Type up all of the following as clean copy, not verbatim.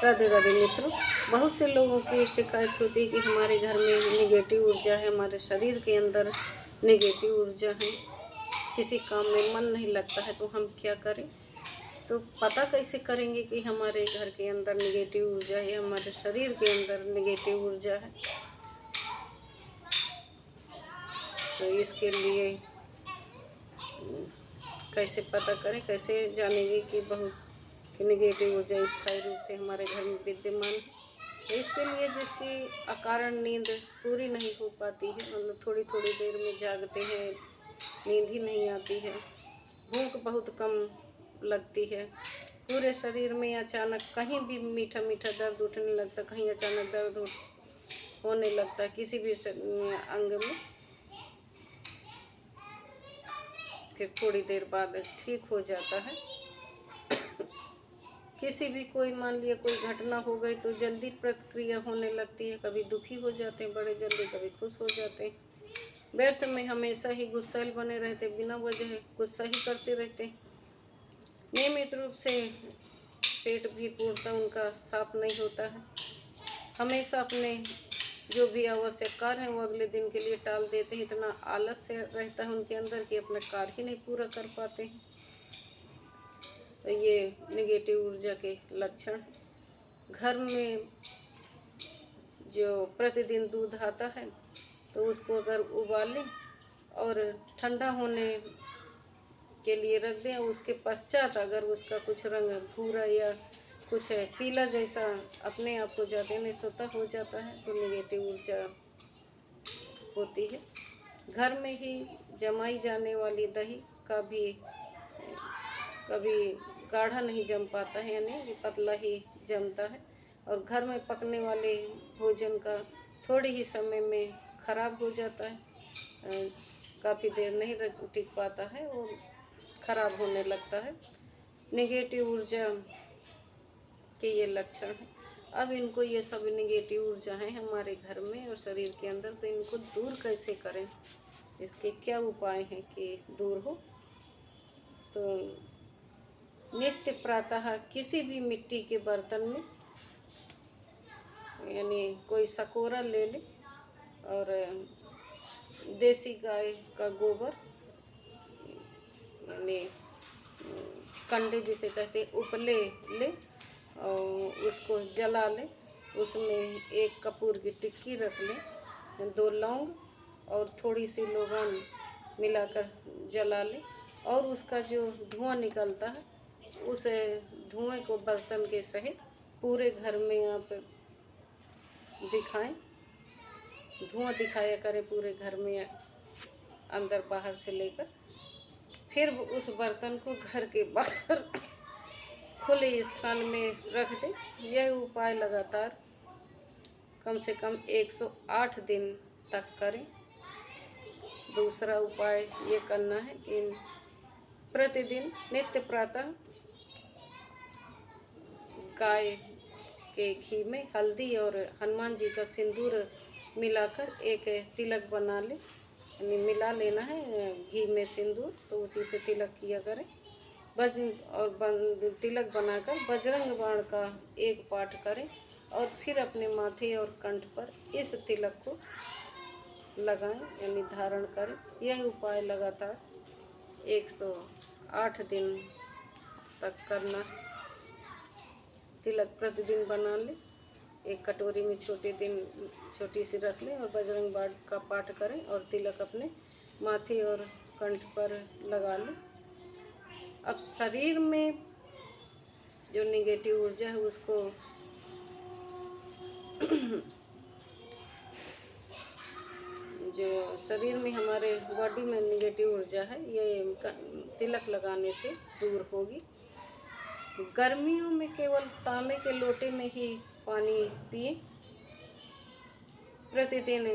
राधे राधे मित्रों। बहुत से लोगों की शिकायत होती है कि हमारे घर में निगेटिव ऊर्जा है, हमारे शरीर के अंदर निगेटिव ऊर्जा है, किसी काम में मन नहीं लगता है। तो हम क्या करें? तो पता कैसे करेंगे कि हमारे घर के अंदर निगेटिव ऊर्जा है, हमारे शरीर के अंदर निगेटिव ऊर्जा है? तो इसके लिए कैसे पता करें, कैसे जानेंगे कि बहुत निगेटिव ऊर्जा स्थायी रूप से हमारे घर में विद्यमान है? तो इसके लिए जिसकी अकारण नींद पूरी नहीं हो पाती है, मतलब थोड़ी थोड़ी देर में जागते हैं, नींद ही नहीं आती है, भूख बहुत कम लगती है, पूरे शरीर में अचानक कहीं भी मीठा मीठा दर्द उठने लगता, कहीं अचानक दर्द होने लगता है किसी भी अंग में, फिर थोड़ी देर बाद ठीक हो जाता है। किसी भी कोई मान लिया कोई घटना हो गई तो जल्दी प्रतिक्रिया होने लगती है, कभी दुखी हो जाते हैं बड़े जल्दी, कभी खुश हो जाते हैं। व्यर्थ में हमेशा ही गुस्सैल बने रहते, बिना वजह गुस्सा ही करते रहते हैं। नियमित रूप से पेट भी पूर्णतः उनका साफ नहीं होता है। हमेशा अपने जो भी आवश्यक कार्य है वो अगले दिन के लिए टाल देते हैं। इतना आलस्य रहता है उनके अंदर कि अपना कार्य ही नहीं पूरा कर पाते हैं। तो ये निगेटिव ऊर्जा के लक्षण। घर में जो प्रतिदिन दूध आता है तो उसको अगर उबालें और ठंडा होने के लिए रख दें, उसके पश्चात अगर उसका कुछ रंग भूरा या कुछ पीला जैसा अपने आप हो जाते हैं, नहीं स्वतः हो जाता है, तो निगेटिव ऊर्जा होती है। घर में ही जमाई जाने वाली दही का भी कभी गाढ़ा नहीं जम पाता है, यानी ये पतला ही जमता है। और घर में पकने वाले भोजन का थोड़े ही समय में खराब हो जाता है, काफ़ी देर नहीं टिक पाता है और ख़राब होने लगता है। निगेटिव ऊर्जा के ये लक्षण हैं। अब इनको, ये सब निगेटिव ऊर्जा है हमारे घर में और शरीर के अंदर, तो इनको दूर कैसे करें, इसके क्या उपाय हैं कि दूर हो? तो नित्य प्रातः किसी भी मिट्टी के बर्तन में, यानी कोई सकोरा ले ले और देसी गाय का गोबर, यानी कंडे जिसे कहते हैं, उपले ले और उसको जला ले। उसमें एक कपूर की टिक्की रख ले, 2 लौंग और थोड़ी सी लौंग मिलाकर जला ले, और उसका जो धुआं निकलता है उस धुएं को बर्तन के सहित पूरे घर में आप दिखाएं, धुआं दिखाया करें पूरे घर में, अंदर बाहर से लेकर। फिर उस बर्तन को घर के बाहर खुले स्थान में रख दें। यह उपाय लगातार कम से कम 108 दिन तक करें। दूसरा उपाय ये करना है कि प्रतिदिन नित्य प्रातः गाय के घी में हल्दी और हनुमान जी का सिंदूर मिलाकर एक तिलक बना ले, यानी मिला लेना है घी में सिंदूर, तो उसी से तिलक किया करें। तिलक बनाकर बजरंग बाण का एक पाठ करें और फिर अपने माथे और कंठ पर इस तिलक को लगाएं, यानी धारण करें। यह उपाय लगातार 108 दिन तक करना। तिलक प्रतिदिन बना ले, एक कटोरी में छोटी सी रख लें और बजरंग बाण का पाठ करें और तिलक अपने माथे और कंठ पर लगा लें। अब शरीर में जो निगेटिव ऊर्जा है उसको जो शरीर में हमारे बॉडी में निगेटिव ऊर्जा है, ये तिलक लगाने से दूर होगी। गर्मियों में केवल तांबे के लोटे में ही पानी पिए। प्रतिदिन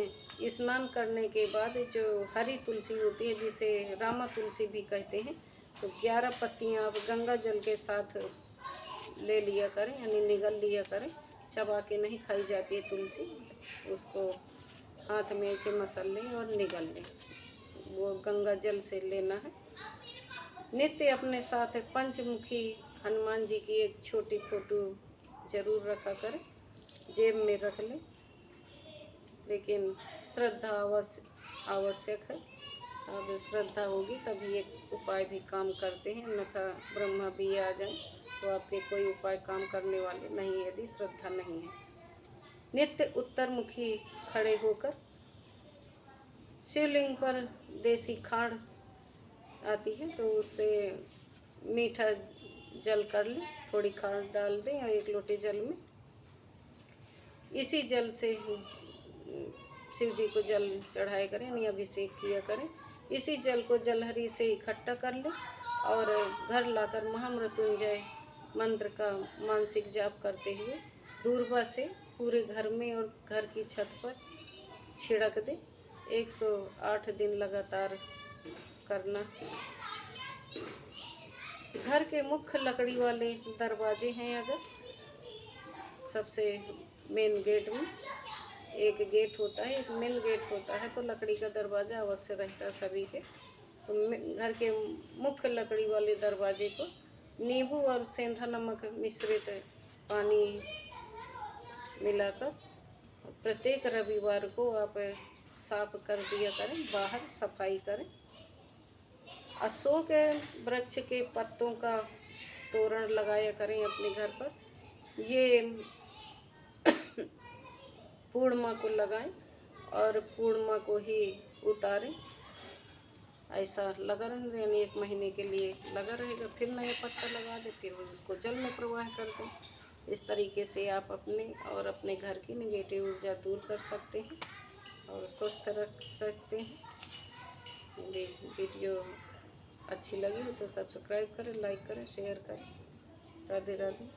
स्नान करने के बाद जो हरी तुलसी होती है, जिसे रामा तुलसी भी कहते हैं, तो 11 पत्तियां आप गंगा जल के साथ ले लिया करें, यानी निगल लिया करें। चबा के नहीं खाई जाती है तुलसी, उसको हाथ में ऐसे मसल लें और निगल लें, वो गंगा जल से लेना है। नित्य अपने साथ पंचमुखी हनुमान जी की एक छोटी फोटो ज़रूर रखा करें, जेब में रख लें। लेकिन श्रद्धा आवश्यक है। अब श्रद्धा होगी तभी ये उपाय भी काम करते हैं, अन्यथा ब्रह्मा भी आ जाए तो आपके कोई उपाय काम करने वाले नहीं है यदि श्रद्धा नहीं है। नित्य उत्तरमुखी खड़े होकर शिवलिंग पर देसी खाड़ आती है तो उससे मीठा जल कर लें, थोड़ी खाड़ डाल दें और 1 लोटे जल में इसी जल से शिव जी को जल चढ़ाया करें, यानी अभिषेक किया करें। इसी जल को जलहरी से इकट्ठा कर लें और घर लाकर महामृत्युंजय मंत्र का मानसिक जाप करते हुए दूर्वा से पूरे घर में और घर की छत पर छिड़क दें। 108 दिन लगातार करना। घर के मुख्य लकड़ी वाले दरवाजे हैं, अगर सबसे मेन गेट में एक गेट होता है, एक मेन गेट होता है, तो लकड़ी का दरवाज़ा अवश्य रहता है सभी के। तो घर के मुख्य लकड़ी वाले दरवाजे को नींबू और सेंधा नमक मिश्रित पानी मिलाकर प्रत्येक रविवार को आप साफ कर दिया करें, बाहर सफाई करें। अशोक वृक्ष के पत्तों का तोरण लगाया करें अपने घर पर। ये पूर्णिमा को लगाएं और पूर्णिमा को ही उतारें। ऐसा लगा रहेगा, यानी 1 महीने के लिए लगा रहेगा, फिर नया पत्ता लगा दें, फिर उसको जल में प्रवाह कर दें। इस तरीके से आप अपने और अपने घर की नेगेटिव ऊर्जा दूर कर सकते हैं और स्वस्थ रख सकते हैं। यदि वीडियो अच्छी लगी हो तो सब्सक्राइब करें, लाइक करें, शेयर करें। राधे राधे।